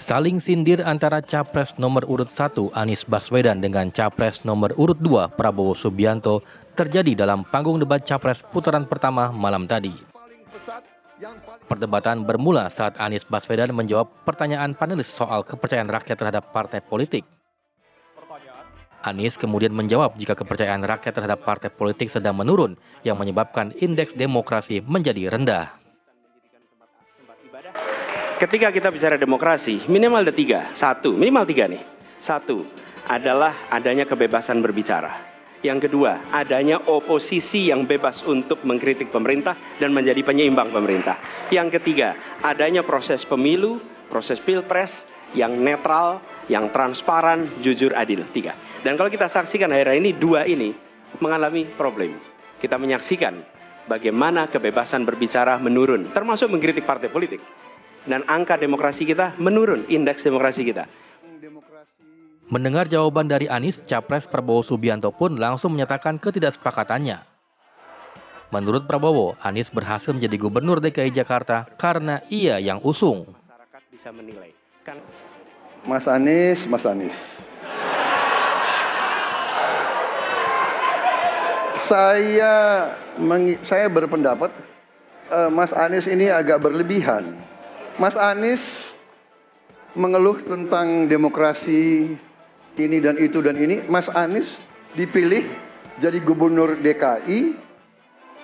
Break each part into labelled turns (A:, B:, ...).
A: Saling sindir antara Capres nomor urut 1 Anies Baswedan dengan Capres nomor urut 2 Prabowo Subianto terjadi dalam panggung debat Capres putaran pertama malam tadi. Perdebatan bermula saat Anies Baswedan menjawab pertanyaan panelis soal kepercayaan rakyat terhadap partai politik. Anies kemudian menjawab jika kepercayaan rakyat terhadap partai politik sedang menurun yang menyebabkan indeks demokrasi menjadi rendah.
B: Ketika kita bicara demokrasi, minimal ada minimal tiga nih. Satu, adalah adanya kebebasan berbicara. Yang kedua, adanya oposisi yang bebas untuk mengkritik pemerintah dan menjadi penyeimbang pemerintah. Yang ketiga, adanya proses pemilu, proses pilpres yang netral, yang transparan, jujur, adil. 3. Dan kalau kita saksikan akhir-akhir ini, 2 ini mengalami problem. Kita menyaksikan bagaimana kebebasan berbicara menurun, termasuk mengkritik partai politik. Dan angka demokrasi kita menurun, indeks demokrasi kita.
A: Mendengar jawaban dari Anies, Capres Prabowo Subianto pun langsung menyatakan ketidaksepakatannya. Menurut Prabowo, Anies berhasil menjadi gubernur DKI Jakarta karena ia yang usung.
B: Masyarakat bisa menilai.
C: Mas Anies. Saya berpendapat Mas Anies ini agak berlebihan. Mas Anies mengeluh tentang demokrasi ini dan itu dan ini. Mas Anies dipilih jadi gubernur DKI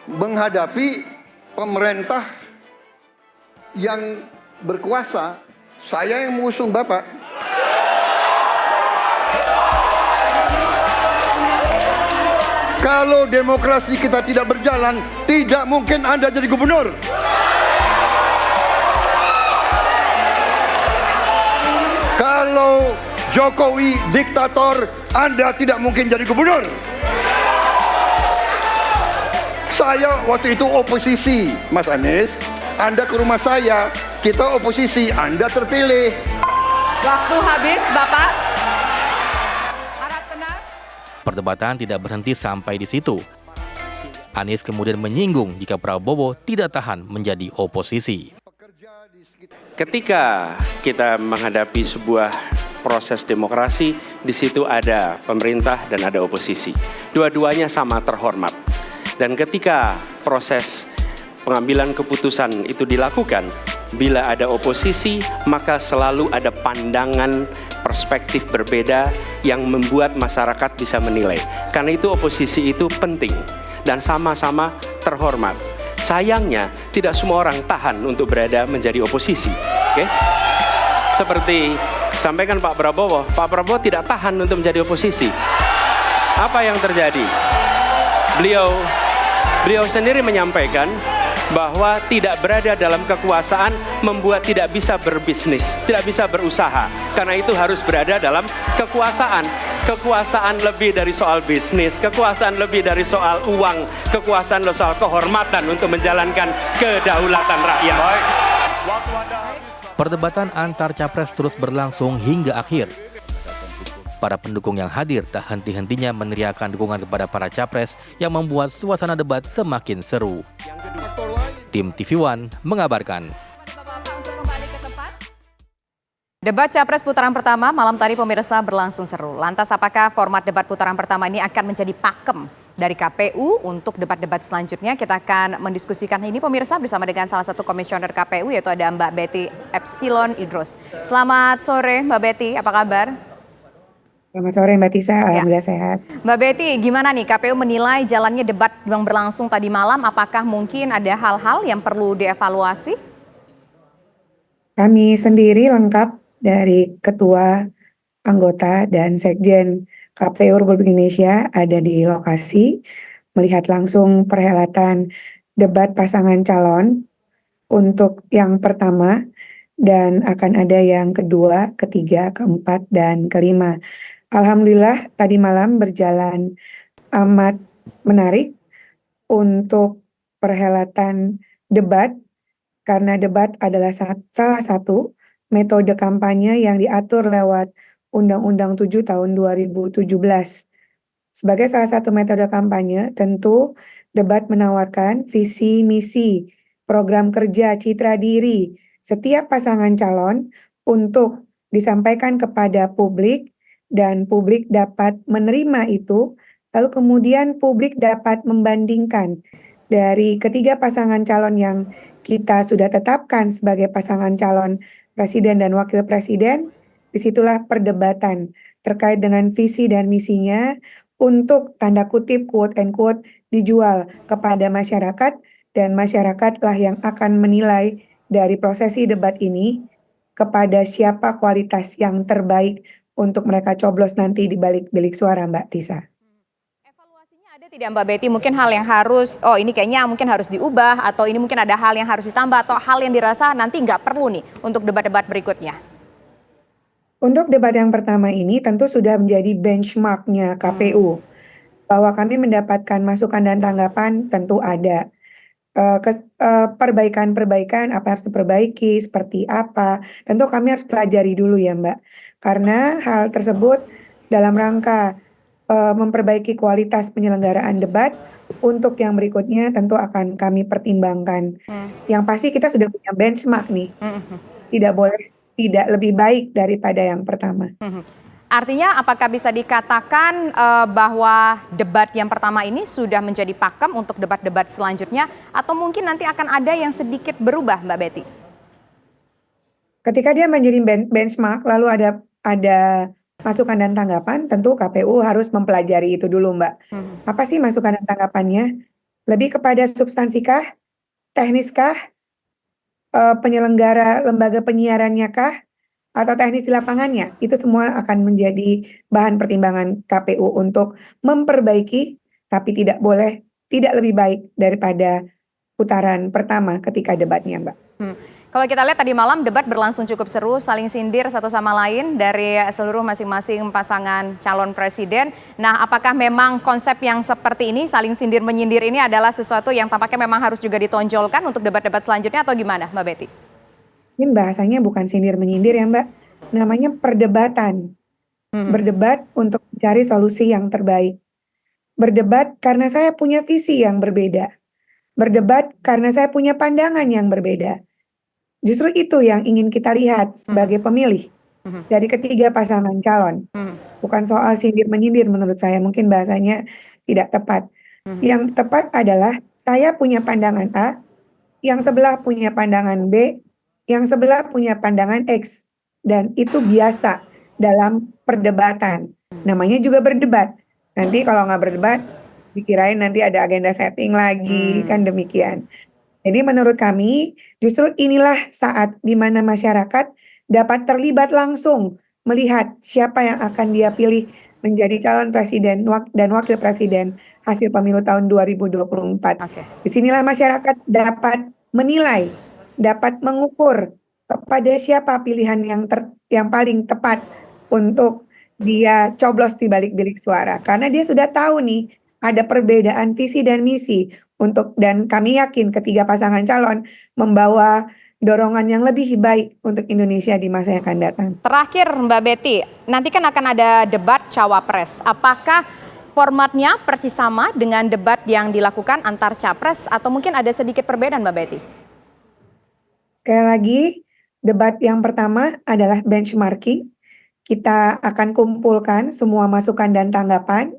C: menghadapi pemerintah yang berkuasa. Saya yang mengusung Bapak. Kalau demokrasi kita tidak berjalan, tidak mungkin Anda jadi gubernur. Kalau Jokowi diktator, Anda tidak mungkin jadi gubernur. Saya waktu itu oposisi, Mas Anies. Anda ke rumah saya, kita oposisi, Anda terpilih.
D: Waktu habis, Bapak. Harap tenang.
A: Perdebatan tidak berhenti sampai di situ. Anies kemudian menyinggung jika Prabowo tidak tahan menjadi oposisi.
B: Ketika kita menghadapi sebuah proses demokrasi, di situ ada pemerintah dan ada oposisi. Dua-duanya sama terhormat. Dan ketika proses pengambilan keputusan itu dilakukan, bila ada oposisi, maka selalu ada pandangan perspektif berbeda yang membuat masyarakat bisa menilai. Karena itu oposisi itu penting dan sama-sama terhormat. Sayangnya, tidak semua orang tahan untuk berada menjadi oposisi. Oke? Seperti sampaikan Pak Prabowo tidak tahan untuk menjadi oposisi. Apa yang terjadi? Beliau sendiri menyampaikan bahwa tidak berada dalam kekuasaan membuat tidak bisa berbisnis, tidak bisa berusaha. Karena itu harus berada dalam kekuasaan. Kekuasaan lebih dari soal bisnis, kekuasaan lebih dari soal uang, kekuasaan soal kehormatan untuk menjalankan kedaulatan rakyat.
A: Perdebatan antar capres terus berlangsung hingga akhir. Para pendukung yang hadir tak henti-hentinya meneriakkan dukungan kepada para capres yang membuat suasana debat semakin seru. Tim TV One mengabarkan.
D: Debat Capres putaran pertama malam tadi pemirsa berlangsung seru. Lantas apakah format debat putaran pertama ini akan menjadi pakem dari KPU untuk debat-debat selanjutnya? Kita akan mendiskusikan ini pemirsa bersama dengan salah satu komisioner KPU yaitu ada Mbak Betty Epsilon Idrus. Selamat sore Mbak Betty, apa kabar?
E: Selamat sore Mbak Tisa, alhamdulillah sehat.
D: Mbak Betty, gimana nih KPU menilai jalannya debat yang berlangsung tadi malam? Apakah mungkin ada hal-hal yang perlu dievaluasi?
E: Kami sendiri lengkap dari Ketua, Anggota, dan Sekjen KPU Republik Indonesia ada di lokasi melihat langsung perhelatan debat pasangan calon untuk yang pertama dan akan ada yang kedua, ketiga, keempat, dan kelima. Alhamdulillah tadi malam berjalan amat menarik untuk perhelatan debat karena debat adalah salah satu metode kampanye yang diatur lewat Undang-Undang 7 tahun 2017. Sebagai salah satu metode kampanye, tentu debat menawarkan visi misi program kerja citra diri setiap pasangan calon untuk disampaikan kepada publik dan publik dapat menerima itu, lalu kemudian publik dapat membandingkan dari ketiga pasangan calon yang kita sudah tetapkan sebagai pasangan calon presiden dan wakil presiden. Disitulah perdebatan terkait dengan visi dan misinya untuk tanda kutip quote and quote dijual kepada masyarakat, dan masyarakatlah yang akan menilai dari prosesi debat ini kepada siapa kualitas yang terbaik untuk mereka coblos nanti di balik bilik suara, Mbak Tisa.
D: Evaluasinya ada tidak Mbak Betty? Mungkin hal yang harus, oh ini kayaknya mungkin harus diubah, atau ini mungkin ada hal yang harus ditambah, atau hal yang dirasa nanti nggak perlu nih untuk debat-debat berikutnya?
E: Untuk debat yang pertama ini tentu sudah menjadi benchmark-nya KPU. Bahwa kami mendapatkan masukan dan tanggapan tentu ada. Perbaikan-perbaikan apa yang harus diperbaiki, seperti apa, tentu kami harus pelajari dulu ya Mbak. Karena hal tersebut dalam rangka memperbaiki kualitas penyelenggaraan debat, untuk yang berikutnya tentu akan kami pertimbangkan. Yang pasti kita sudah punya benchmark nih, tidak boleh tidak lebih baik daripada yang pertama.
D: Artinya apakah bisa dikatakan bahwa debat yang pertama ini sudah menjadi pakem untuk debat-debat selanjutnya, atau mungkin nanti akan ada yang sedikit berubah, Mbak Betty?
E: Ketika dia menjadi benchmark, lalu ada masukan dan tanggapan, tentu KPU harus mempelajari itu dulu, Mbak. Apa sih masukan dan tanggapannya? Lebih kepada substansikah, tekniskah, penyelenggara lembaga penyiarannya kah, atau teknis di lapangannya? Itu semua akan menjadi bahan pertimbangan KPU untuk memperbaiki, tapi tidak lebih baik daripada putaran pertama ketika debatnya, Mbak.
D: Kalau kita lihat tadi malam debat berlangsung cukup seru, saling sindir satu sama lain dari seluruh masing-masing pasangan calon presiden. Nah, apakah memang konsep yang seperti ini, saling sindir menyindir ini adalah sesuatu yang tampaknya memang harus juga ditonjolkan untuk debat-debat selanjutnya, atau gimana, Mbak Betty?
E: Ini bahasanya bukan sindir menyindir ya Mbak, namanya perdebatan. Berdebat untuk mencari solusi yang terbaik. Berdebat karena saya punya visi yang berbeda. Berdebat karena saya punya pandangan yang berbeda. Justru itu yang ingin kita lihat sebagai pemilih dari ketiga pasangan calon. Bukan soal sindir menyindir menurut saya, mungkin bahasanya tidak tepat. Yang tepat adalah saya punya pandangan A, yang sebelah punya pandangan B, yang sebelah punya pandangan X. Dan itu biasa dalam perdebatan. Namanya juga berdebat. Nanti kalau nggak berdebat, dikirain nanti ada agenda setting lagi, kan demikian. Jadi menurut kami justru inilah saat di mana masyarakat dapat terlibat langsung melihat siapa yang akan dia pilih menjadi calon presiden dan wakil presiden hasil pemilu tahun 2024. Disinilah masyarakat dapat menilai, dapat mengukur kepada siapa pilihan yang paling tepat untuk dia coblos di balik bilik suara. Karena dia sudah tahu nih ada perbedaan visi dan misi dan kami yakin ketiga pasangan calon membawa dorongan yang lebih baik untuk Indonesia di masa yang akan datang.
D: Terakhir Mbak Betty, nanti kan akan ada debat Cawapres. Apakah formatnya persis sama dengan debat yang dilakukan antar Capres atau mungkin ada sedikit perbedaan Mbak Betty?
E: Sekali lagi, debat yang pertama adalah benchmarking. Kita akan kumpulkan semua masukan dan tanggapan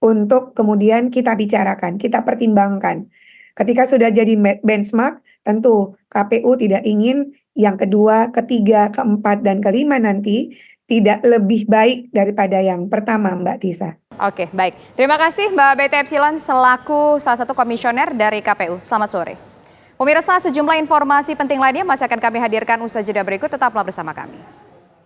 E: untuk kemudian kita bicarakan, kita pertimbangkan. Ketika sudah jadi benchmark, tentu KPU tidak ingin yang kedua, ketiga, keempat, dan kelima nanti tidak lebih baik daripada yang pertama, Mbak Tisa.
D: Oke, baik. Terima kasih Mbak Betty Epsilon selaku salah satu komisioner dari KPU. Selamat sore. Pemirsa, sejumlah informasi penting lainnya masih akan kami hadirkan usai jeda berikut. Tetaplah bersama kami.